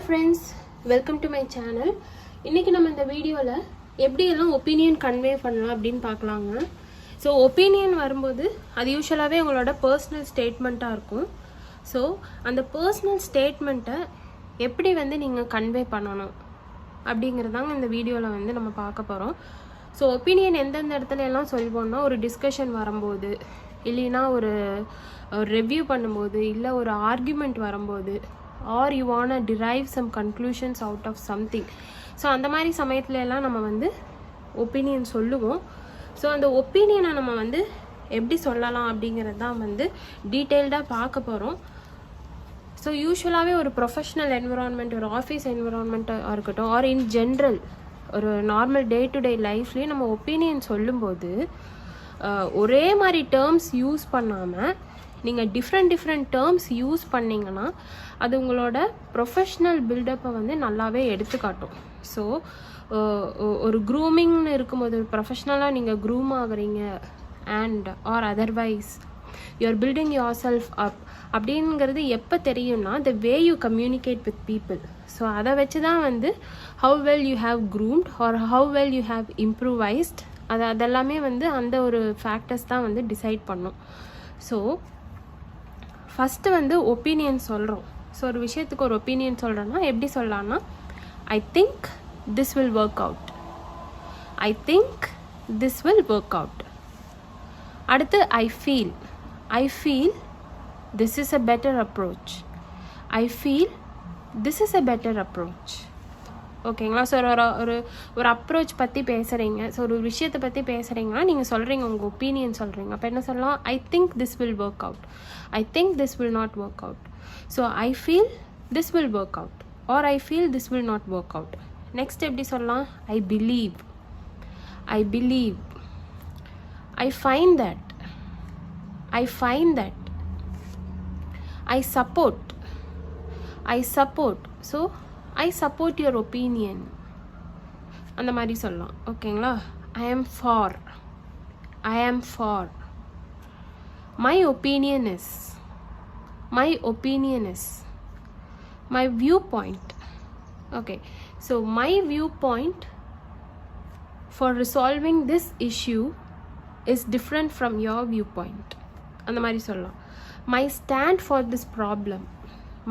Friends, welcome to my channel. இன்றைக்கி நம்ம இந்த வீடியோவில் எப்படியெல்லாம் ஒப்பீனியன் கன்வே பண்ணலாம் அப்படின்னு பார்க்கலாங்க. ஸோ ஒப்பீனியன் வரும்போது அது யூஸ்வலாகவே உங்களோட பர்சனல் ஸ்டேட்மெண்ட்டாக இருக்கும். ஸோ அந்த பர்சனல் ஸ்டேட்மெண்ட்டை எப்படி நீங்கள் கன்வே பண்ணணும் அப்படிங்கிறதாங்க இந்த வீடியோவில் நம்ம பார்க்க போகிறோம். ஸோ ஒப்பீனியன் எந்தெந்த இடத்துல எல்லாம் சொல்வோம்னா, ஒரு டிஸ்கஷன் வரும்போது, இல்லைன்னா ஒரு ரிவ்யூ பண்ணும்போது, இல்லை ஒரு ஆர்கியூமெண்ட் வரும்போது, or you want to derive some conclusions out of something. So அந்த மாதிரி சமயத்துல எல்லாம் நம்ம ஒப்பீனியன் சொல்லுவோம். ஸோ அந்த ஒப்பீனியனை நம்ம எப்படி சொல்லலாம் அப்படிங்கிறது தான் டீட்டெயில்டாக பார்க்க போகிறோம். ஸோ யூஸ்வலாகவே ஒரு ப்ரொஃபஷ்னல் என்விரான்மெண்ட், ஒரு ஆஃபீஸ் என்விரான்மெண்ட்டாக இருக்கட்டும், ஆர் இன் ஜென்ரல் ஒரு நார்மல் டே டு டே லைஃப்லேயே நம்ம ஒப்பீனியன் சொல்லும்போது ஒரே மாதிரி டேர்ம்ஸ் யூஸ் பண்ணாமல் நீங்கள் டிஃப்ரெண்ட் டேர்ம்ஸ் யூஸ் பண்ணிங்கன்னா அது உங்களோட ப்ரொஃபஷ்னல் பில்டப்பை நல்லாவே எடுத்துக்காட்டும். ஸோ ஒரு க்ரூமிங்னு இருக்கும்போது, ஒரு ப்ரொஃபஷ்னலாக நீங்கள் க்ரூம் ஆகுறீங்க and or otherwise you're building yourself up அப்படிங்கிறது எப்போ தெரியும்னா, the way you communicate with people. So அதை வச்சு தான் how well you have groomed or how well you have improvised, அதெல்லாமே அந்த ஒரு ஃபேக்டர்ஸ் தான் டிசைட் பண்ணும். ஸோ ஃபஸ்ட்டு ஒப்பீனியன் சொல்கிறோம். ஸோ ஒரு விஷயத்துக்கு ஒரு ஒப்பீனியன் சொல்கிறோன்னா எப்படி சொல்லலாம்னா, I think this will work out, I think this will work out. அடுத்து I feel this is a better approach, I feel this is a better approach. ஓகேங்களா? So ஒரு அப்ரோச் பற்றி பேசுகிறீங்க, ஸோ ஒரு விஷயத்தை பற்றி பேசுகிறீங்கன்னா நீங்கள் சொல்கிறீங்க, உங்கள் ஒப்பீனியன் சொல்கிறீங்க. அப்போ என்ன சொல்லலாம்? I think this will work out, I think this will not work out. So I feel this will work out or I feel this will not work out. Next எப்படி சொல்லலாம்? I believe, I believe, I find that, I find that, I support, I support. So I support your opinion, அந்த மாதிரி சொல்லலாம். ஓகேங்களா? I am for, I am for, my opinion is, my opinion is, my view point. Okay, so my view point for resolving this issue is different from your view point, அந்த மாதிரி சொல்லலாம். My stand for this problem,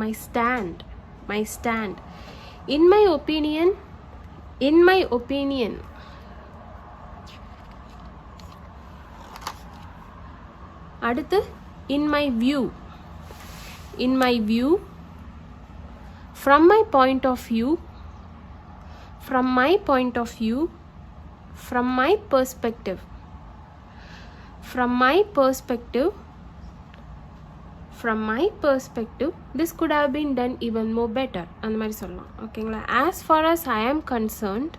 my stand, my stand, in my opinion, in my opinion. அடுத்து in my view, in my view, from my point of view, from my point of view, from my perspective, from my perspective, from my perspective, this could have been done even more better, அந்த மாதிரி சொல்லலாம். ஓகேங்களா? as far as I am concerned,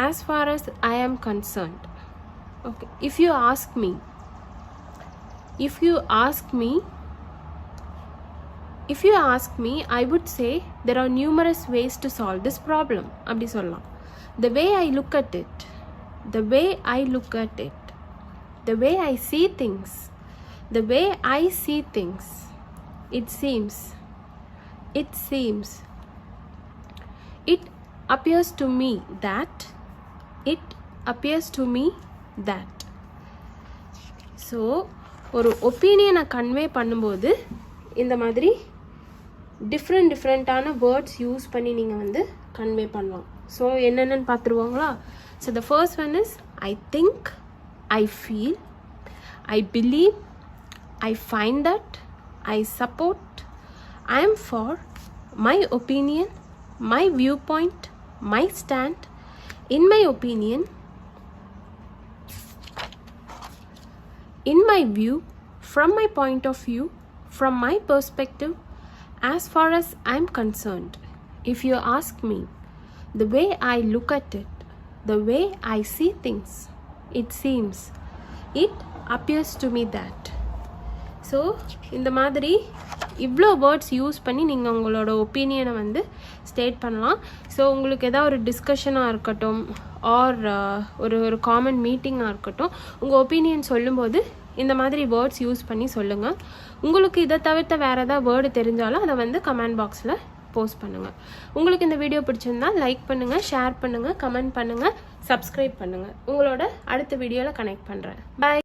as far as I am concerned. Okay, if you ask me, if you ask me, if you ask me, I would say there are numerous ways to solve this problem, அப்படி சொல்லலாம். the way I look at it, the way I look at it, the way I see things, the way I see things, it seems, it seems, it appears to me that, it appears to me that. So ஒரு ஒப்பீனியனை convey பண்ணும்போது இந்த மாதிரி டிஃப்ரெண்ட்டான words use பண்ணி நீங்கள் convey பண்ணலாம். So என்னென்னு பார்த்துருவாங்களா? So the first one is I think, I feel, I believe, I find that, I support, I am for, my opinion, my viewpoint, my stand, in my opinion, in my view, from my point of view, from my perspective, as far as I am concerned. If you ask me, the way I look at it, the way I see things, it seems, it appears to me that. So இந்த மாதிரி இவ்வளோ words use பண்ணி நீங்கள் உங்களோட ஒப்பீனியனை state பண்ணலாம். So உங்களுக்கு எதாவது ஒரு டிஸ்கஷனாக இருக்கட்டும் ஆர் ஒரு காமன் மீட்டிங்காக இருக்கட்டும், உங்கள் ஒப்பீனியன் சொல்லும்போது இந்த மாதிரி வேர்ட்ஸ் யூஸ் பண்ணி சொல்லுங்கள். உங்களுக்கு இதை தவிர்த்த வேறு ஏதாவது வேர்டு தெரிஞ்சாலும் அதை கமெண்ட் பாக்ஸில் போஸ்ட் பண்ணுங்கள். உங்களுக்கு இந்த வீடியோ பிடிச்சிருந்தா லைக் பண்ணுங்கள், ஷேர் பண்ணுங்கள், கமெண்ட் பண்ணுங்கள், சப்ஸ்கிரைப் பண்ணுங்கள். உங்களோட அடுத்த வீடியோவில் கனெக்ட் பண்ணுறேன். பாய்.